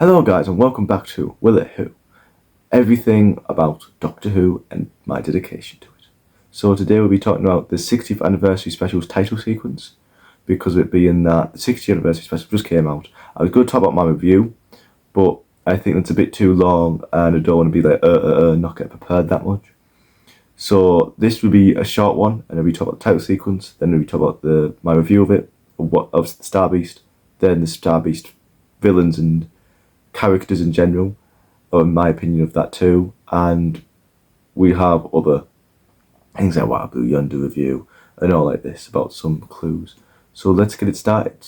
Hello guys and welcome back to Will It Who? Everything about Doctor Who and my dedication to it. So today we'll be talking about the 60th anniversary special's title sequence, because of it being that the 60th anniversary special just came out. I was going to talk about my review, but I think it's a bit too long and I don't want to be like not get prepared that much. So this will be a short one, and I'll be talking about the title sequence, then we'll be talking about my review of it, of Star Beast, then the Star Beast villains and characters in general, or my opinion of that too, and we have other things like what Blue Yonder review and all like this about some clues. So let's get it started.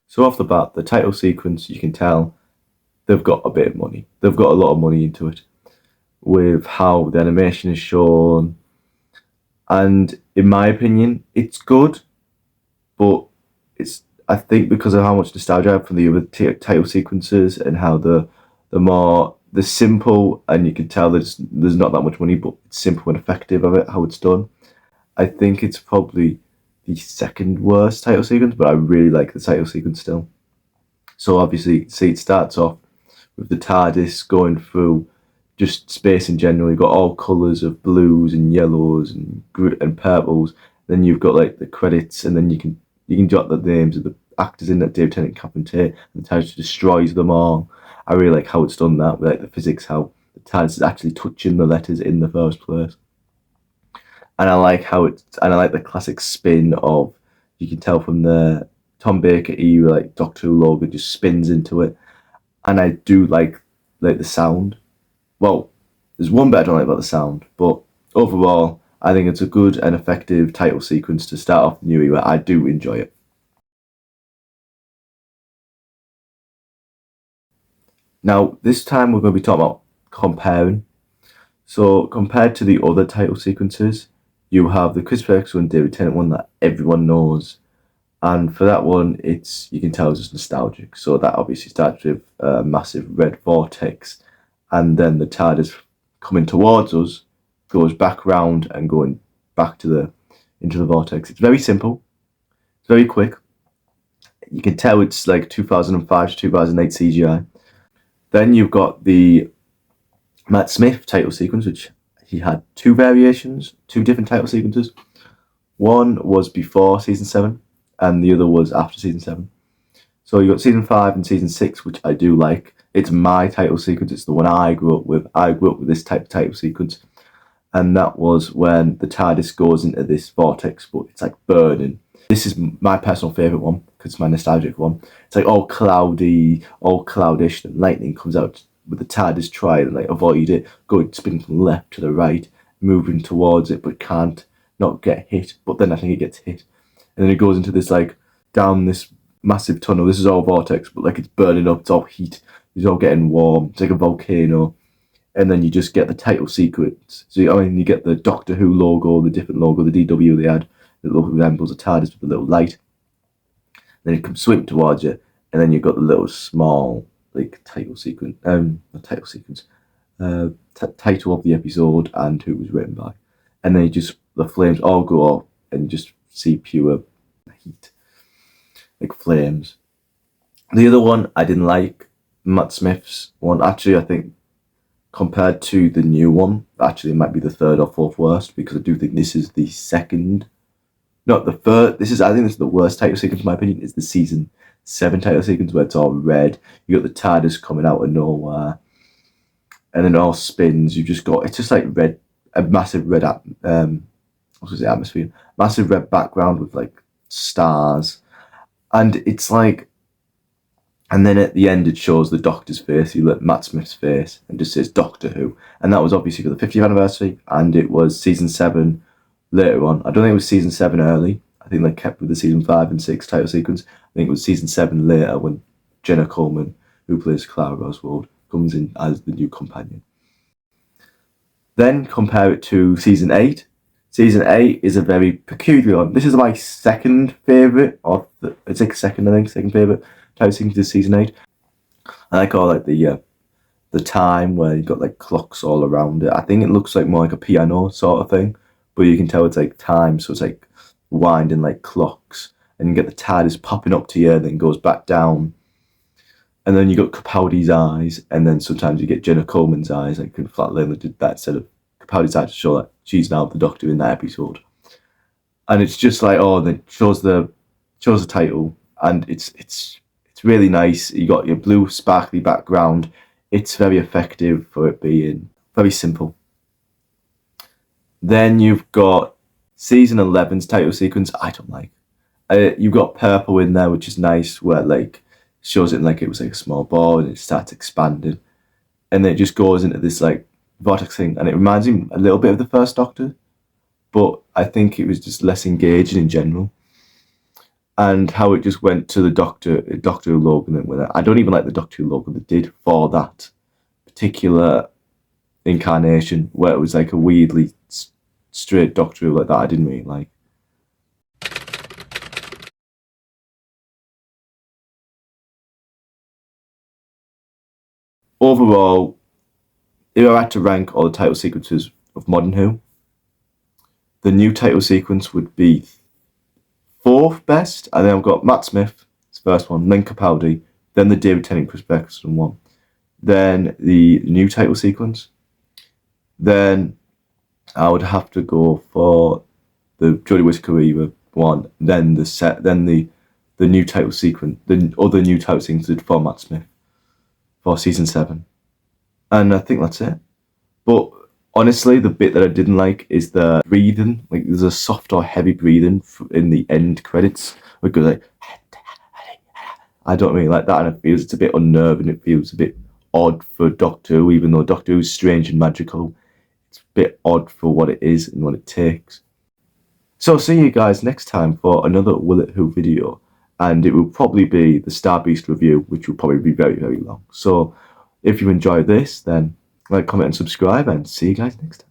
So off the bat, the title sequence, you can tell they've got a bit of money. They've got a lot of money into it with how the animation is shown. And in my opinion, it's good, but I think because of how much nostalgia I have from the other title sequences and how the simple, and you can tell there's not that much money, but it's simple and effective of it, how it's done. I think it's probably the second worst title sequence, but I really like the title sequence still. So obviously, see, it starts off with the TARDIS going through just space in general. You've got all colours of blues and yellows and purples. Then you've got like the credits, and then you can jot the names of the actors in that, Dave Tennant, Captain Tate, and the TARDIS destroys them all. I really like how it's done that, with like the physics, how the TARDIS is actually touching the letters in the first place. And I like the classic spin of, you can tell from the Tom Baker era, like Doctor Who logo just spins into it. And I do like the sound. Well, there's one bit I don't like about the sound, but overall, I think it's a good and effective title sequence to start off the new era. I do enjoy it. Now, this time we're going to be talking about comparing. So, compared to the other title sequences, you have the Christopher Eccleston and David Tennant one that everyone knows. And for that one, you can tell it's just nostalgic. So that obviously starts with a massive red vortex, and then the TARDIS coming towards us goes back round and going back into the vortex. It's very simple. It's very quick. You can tell it's like 2005 to 2008 CGI. Then you've got the Matt Smith title sequence, which he had two different title sequences. One was before season 7, and the other was after season 7. So you got season 5 and season 6, which I do like. It's my title sequence. It's the one I grew up with. I grew up with this type of title sequence, and that was when the TARDIS goes into this vortex, but it's like burning. This is my personal favourite one because it's my nostalgic one. It's like all cloudy, all cloudish, and lightning comes out with the TARDIS trying to like avoid it, going spinning from the left to the right, moving towards it, but can't not get hit. But then I think it gets hit, and then it goes into this like down this massive tunnel. This is all vortex, but like it's burning up. It's all heat. It's all getting warm. It's like a volcano, and then you just get the title sequence. So you get the Doctor Who logo, the different logo, the DW they had, that resembles a TARDIS with a little light. Then it comes swim towards you, and then you've got the little small like title sequence, title of the episode and who it was written by, and then the flames all go off, and you just see pure heat, like flames. The other one I didn't like, Matt Smith's one. Actually, I think compared to the new one, actually it might be the third or fourth worst, because I do think this is the second. Not the third. I think this is the worst title sequence, in my opinion. It's the season 7 title sequence where it's all red. You got the TARDIS coming out of nowhere, and then it all spins. It's just like red, a massive red atmosphere, massive red background with like stars, and it's like And then at the end, it shows the Doctor's face, Matt Smith's face, and just says Doctor Who. And that was obviously for the 50th anniversary, and it was season 7 later on. I don't think it was season 7 early. I think they kept with the season 5 and 6 title sequence. I think it was season 7 later when Jenna Coleman, who plays Clara Oswald, comes in as the new companion. Then compare it to season 8. Season 8 is a very peculiar one. This is my second favourite, it's like second favourite title sequence to season 8. And I call it the time where you've got like clocks all around it. I think it looks like more like a piano sort of thing, but you can tell it's like time, so it's like winding like clocks, and you get the TARDIS popping up to you, then goes back down, and then you got Capaldi's eyes, and then sometimes you get Jenna Coleman's eyes, like Flatlander did that instead of Capaldi's eyes to show that she's now the Doctor in that episode. And it's just like, oh, then shows the title, and it's really nice. You got your blue sparkly background. It's very effective for it being very simple. Then you've got season 11's title sequence. I don't like. You've got purple in there, which is nice, where like shows it like it was like a small ball and it starts expanding, and then it just goes into this like vortex thing, and it reminds me a little bit of the first Doctor, but I think it was just less engaging in general. And how it just went to the Doctor Who logo, and with it. I don't even like the Doctor Who logo they did for that particular incarnation, where it was like a weirdly straight Doctor Who like that. I didn't really like. Overall, if I had to rank all the title sequences of Modern Who, the new title sequence would be 4th best, and then I've got Matt Smith's first one, then Capaldi, then the David Tennant Chris Eccleston one, then the new title sequence, then I would have to go for the Jodie Whittaker one, then the new title sequence, the other new title sequence for Matt Smith for season 7, and I think that's it. But honestly, the bit that I didn't like is the breathing. Like, there's a soft or heavy breathing in the end credits. It goes like, I don't really like that, and it feels it's a bit unnerving. It feels a bit odd for Doctor Who, even though Doctor Who is strange and magical. It's a bit odd for what it is and what it takes. So see you guys next time for another Will It Who video, and it will probably be the Star Beast review, which will probably be very, very long. So if you enjoy this, then like, comment, and subscribe, and see you guys next time.